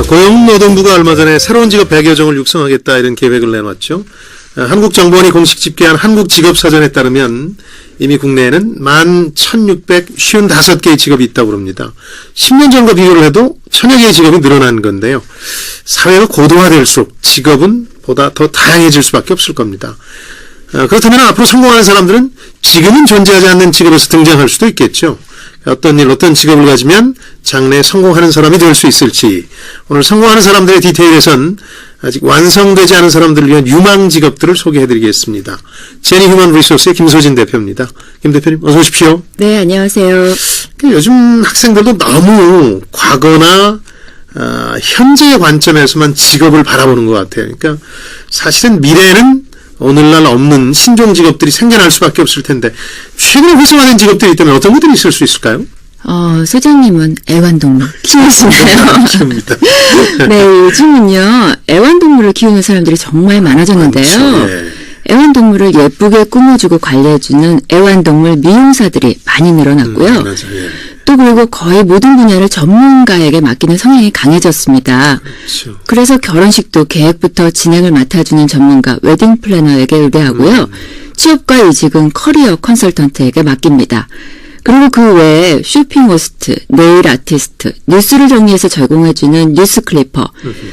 고용노동부가 얼마 전에 새로운 직업 100여 종을 육성하겠다 이런 계획을 내놨죠. 한국정보원이 공식 집계한 한국직업사전에 따르면 이미 국내에는 11,655개의 직업이 있다고 합니다. 10년 전과 비교를 해도 1000여 개의 직업이 늘어난 건데요. 사회가 고도화될수록 직업은 보다 더 다양해질 수밖에 없을 겁니다. 그렇다면 앞으로 성공하는 사람들은 지금은 존재하지 않는 직업에서 등장할 수도 있겠죠. 어떤 일, 어떤 직업을 가지면 장래에 성공하는 사람이 될 수 있을지, 오늘 성공하는 사람들의 디테일에선 아직 완성되지 않은 사람들을 위한 유망 직업들을 소개해드리겠습니다. 제니 휴먼 리소스의 김소진 대표입니다. 김 대표님 어서 오십시오. 네, 안녕하세요. 요즘 학생들도 너무 과거나 현재의 관점에서만 직업을 바라보는 것 같아요. 그러니까 사실은 미래에는 오늘날 없는 신종 직업들이 생겨날 수밖에 없을 텐데, 최근에 활성화된 직업들이 있다면 어떤 것들이 있을 수 있을까요? 소장님은 애완동물 키우시나요? 키웁니다. 네, 요즘은요, 애완동물을 키우는 사람들이 정말 많아졌는데요. 그렇죠, 네. 애완동물을 예쁘게 꾸며주고 관리해주는 애완동물 미용사들이 많이 늘어났고요. 맞아요. 예. 또 그리고 거의 모든 분야를 전문가에게 맡기는 성향이 강해졌습니다. 그렇죠. 그래서 결혼식도 계획부터 진행을 맡아주는 전문가 웨딩 플래너에게 의뢰하고요. 취업과 이직은 커리어 컨설턴트에게 맡깁니다. 그리고 그 외에 쇼핑 호스트, 네일 아티스트, 뉴스를 정리해서 제공해주는 뉴스 클리퍼,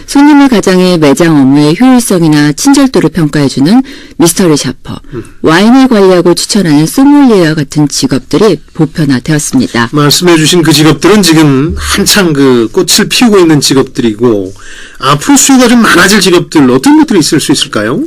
손님을 가장해 매장 업무의 효율성이나 친절도를 평가해주는 미스터리 샤퍼, 와인을 관리하고 추천하는 소믈리에와 같은 직업들이 보편화되었습니다. 말씀해 주신 그 직업들은 지금 한창 그 꽃을 피우고 있는 직업들이고, 앞으로 수요가 좀 많아질 직업들 어떤 것들이 있을 수 있을까요?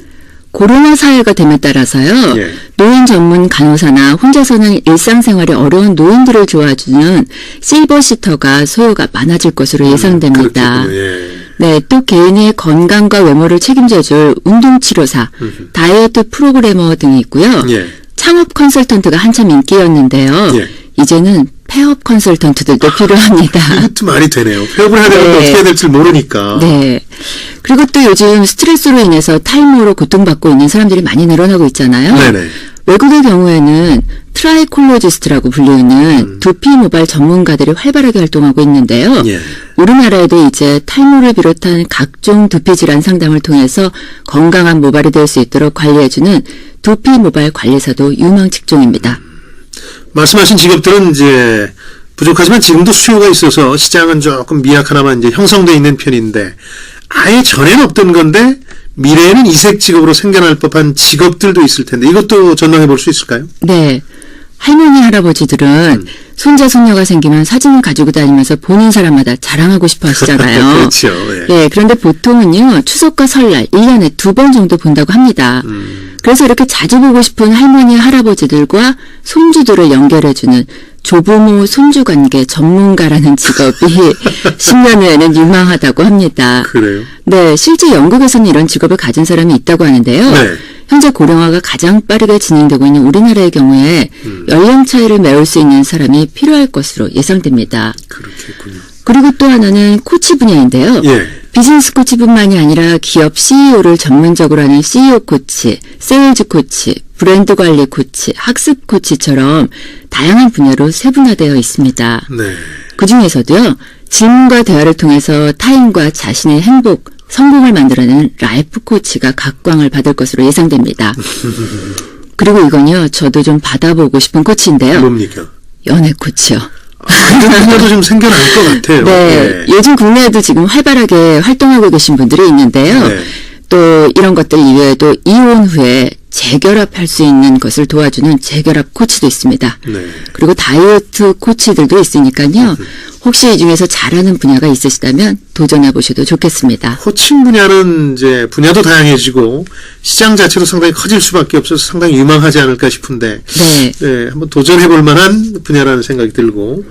코로나 사회가 됨에 따라서요. 예. 노인 전문 간호사나 혼자서는 일상생활이 어려운 노인들을 도와주는 실버시터가 소요가 많아질 것으로 예상됩니다. 그렇겠군요. 예. 네, 또 개인의 건강과 외모를 책임져줄 운동치료사, 다이어트 프로그래머 등이 있고요. 예. 창업 컨설턴트가 한참 인기였는데요. 예. 이제는 폐업 컨설턴트들도 필요합니다. 이것도 말이 되네요. 폐업을 해야 되는데 네. 어떻게 해야 될지 모르니까. 네. 그리고 또 요즘 스트레스로 인해서 탈모로 고통받고 있는 사람들이 많이 늘어나고 있잖아요. 네네. 외국의 경우에는 트라이콜로지스트라고 불리는 두피 모발 전문가들이 활발하게 활동하고 있는데요. 예. 우리나라에도 이제 탈모를 비롯한 각종 두피 질환 상담을 통해서 건강한 모발이 될 수 있도록 관리해주는 두피 모발 관리사도 유망 직종입니다. 말씀하신 직업들은 이제 부족하지만 지금도 수요가 있어서 시장은 조금 미약하나마 이제 형성되어 있는 편인데, 아예 전에는 없던 건데 미래에는 이색 직업으로 생겨날 법한 직업들도 있을 텐데, 이것도 전망해 볼 수 있을까요? 네. 할머니, 할아버지들은 손자, 손녀가 생기면 사진을 가지고 다니면서 보는 사람마다 자랑하고 싶어 하시잖아요. 그렇죠. 예. 네, 그런데 보통은요, 추석과 설날 1년에 2번 정도 본다고 합니다. 그래서 이렇게 자주 보고 싶은 할머니, 할아버지들과 손주들을 연결해주는 조부모 손주 관계 전문가라는 직업이 10년 후에는 유망하다고 합니다. 그래요? 네, 실제 영국에서는 이런 직업을 가진 사람이 있다고 하는데요. 네. 현재 고령화가 가장 빠르게 진행되고 있는 우리나라의 경우에 연령 차이를 메울 수 있는 사람이 필요할 것으로 예상됩니다. 그렇겠군요. 그리고 또 하나는 코치 분야인데요. 예. 비즈니스 코치뿐만이 아니라 기업 CEO를 전문적으로 하는 CEO 코치, 세일즈 코치, 브랜드 관리 코치, 학습 코치처럼 다양한 분야로 세분화되어 있습니다. 네. 그중에서도요, 질문과 대화를 통해서 타인과 자신의 행복, 성공을 만들어내는 라이프 코치가 각광을 받을 것으로 예상됩니다. 그리고 이건요, 저도 좀 받아보고 싶은 코치인데요. 뭡니까? 연애 코치요. 이런 분야도 좀 생겨날 것 같아요. 네, 예. 요즘 국내에도 지금 활발하게 활동하고 계신 분들이 있는데요. 네. 또 이런 것들 이외에도 이혼 후에 재결합할 수 있는 것을 도와주는 재결합 코치도 있습니다. 네. 그리고 다이어트 코치들도 있으니까요. 혹시 이 중에서 잘하는 분야가 있으시다면 도전해 보셔도 좋겠습니다. 코칭 분야는 이제 분야도 다양해지고 시장 자체도 상당히 커질 수밖에 없어서 상당히 유망하지 않을까 싶은데, 네. 네, 한번 도전해 볼 만한 분야라는 생각이 들고,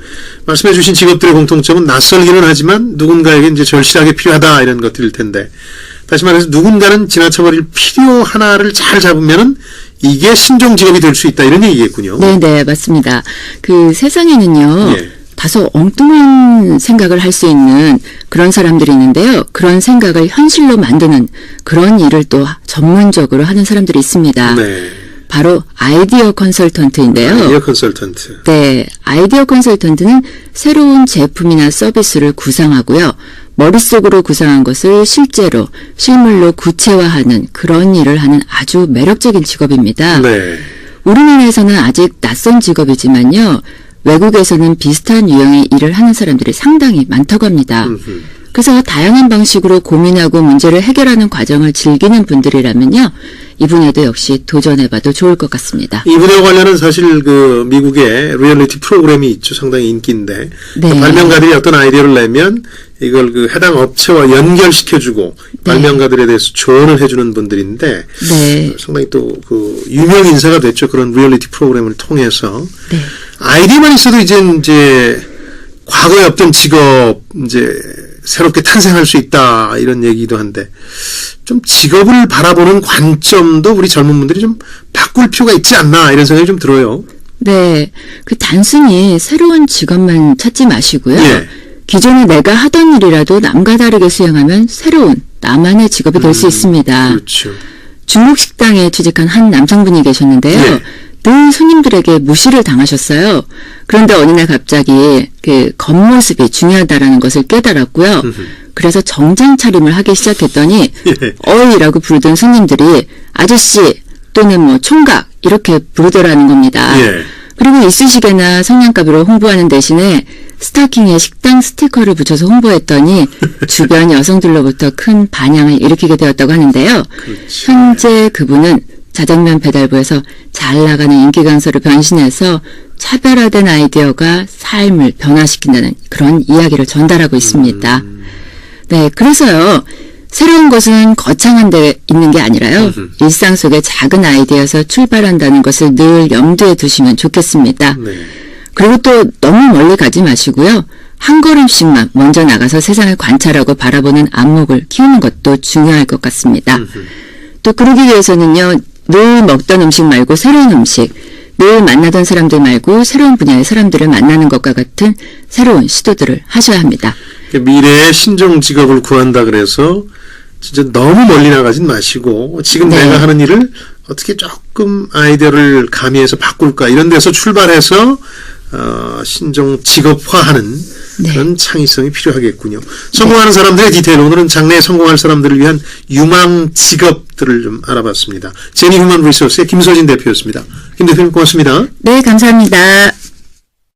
말씀해 주신 직업들의 공통점은 낯설기는 하지만 누군가에게 이제 절실하게 필요하다 이런 것들일 텐데, 다시 말해서 누군가는 지나쳐버릴 필요 하나를 잘 잡으면은 이게 신종 직업이 될 수 있다 이런 얘기겠군요. 네, 맞습니다. 그 세상에는요. 예. 다소 엉뚱한 생각을 할 수 있는 그런 사람들이 있는데요. 그런 생각을 현실로 만드는 그런 일을 또 전문적으로 하는 사람들이 있습니다. 네. 바로 아이디어 컨설턴트인데요. 아이디어 컨설턴트. 네, 아이디어 컨설턴트는 새로운 제품이나 서비스를 구상하고요. 머릿속으로 구상한 것을 실제로 실물로 구체화하는 그런 일을 하는 아주 매력적인 직업입니다. 네. 우리나라에서는 아직 낯선 직업이지만요. 외국에서는 비슷한 유형의 일을 하는 사람들이 상당히 많다고 합니다. 그래서 다양한 방식으로 고민하고 문제를 해결하는 과정을 즐기는 분들이라면요. 이 분야도 역시 도전해봐도 좋을 것 같습니다. 이 분야와 관련은 사실 그 미국의 리얼리티 프로그램이 있죠. 상당히 인기인데 네. 그 발명가들이 어떤 아이디어를 내면 이걸 그 해당 업체와 연결시켜주고 발명가들에 대해서 조언을 해주는 분들인데 네. 상당히 또 그 유명 인사가 됐죠. 그런 리얼리티 프로그램을 통해서 네. 아이디어만 있어도 이제 과거에 없던 직업 이제 새롭게 탄생할 수 있다 이런 얘기도 한데 좀 직업을 바라보는 관점도 우리 젊은 분들이 좀 바꿀 필요가 있지 않나 이런 생각이 좀 들어요. 네. 그 단순히 새로운 직업만 찾지 마시고요. 예. 기존에 내가 하던 일이라도 남과 다르게 수행하면 새로운 나만의 직업이 될 수 있습니다. 그렇죠. 중국 식당에 취직한 한 남성분이 계셨는데요. 예. 늘 손님들에게 무시를 당하셨어요. 그런데 어느 날 갑자기 그 겉모습이 중요하다라는 것을 깨달았고요. 그래서 정장 차림을 하기 시작했더니 예. 어이라고 부르던 손님들이 아저씨 또는 뭐 총각 이렇게 부르더라는 겁니다. 예. 그리고 이쑤시개나 성냥갑으로 홍보하는 대신에 스타킹에 식당 스티커를 붙여서 홍보했더니 주변 여성들로부터 큰 반향을 일으키게 되었다고 하는데요. 그렇죠. 현재 그분은 자장면 배달부에서 잘 나가는 인기 강사로 변신해서 차별화된 아이디어가 삶을 변화시킨다는 그런 이야기를 전달하고 있습니다. 네, 그래서요. 새로운 것은 거창한 데 있는 게 아니라요. 일상 속의 작은 아이디어에서 출발한다는 것을 늘 염두에 두시면 좋겠습니다. 네. 그리고 또 너무 멀리 가지 마시고요. 한 걸음씩만 먼저 나가서 세상을 관찰하고 바라보는 안목을 키우는 것도 중요할 것 같습니다. 또 그러기 위해서는요. 늘 먹던 음식 말고 새로운 음식, 늘 만나던 사람들 말고 새로운 분야의 사람들을 만나는 것과 같은 새로운 시도들을 하셔야 합니다. 미래의 신종 직업을 구한다 그래서 진짜 너무 멀리 나가진 마시고 지금 네. 내가 하는 일을 어떻게 조금 아이디어를 가미해서 바꿀까 이런 데서 출발해서 신종 직업화하는 네. 그런 창의성이 필요하겠군요. 성공하는 사람들의 디테일, 오늘은 장래에 성공할 사람들을 위한 유망 직업들을 좀 알아봤습니다. 제니 휴먼 리소스의 김서진 대표였습니다. 김 대표님 고맙습니다. 네, 감사합니다.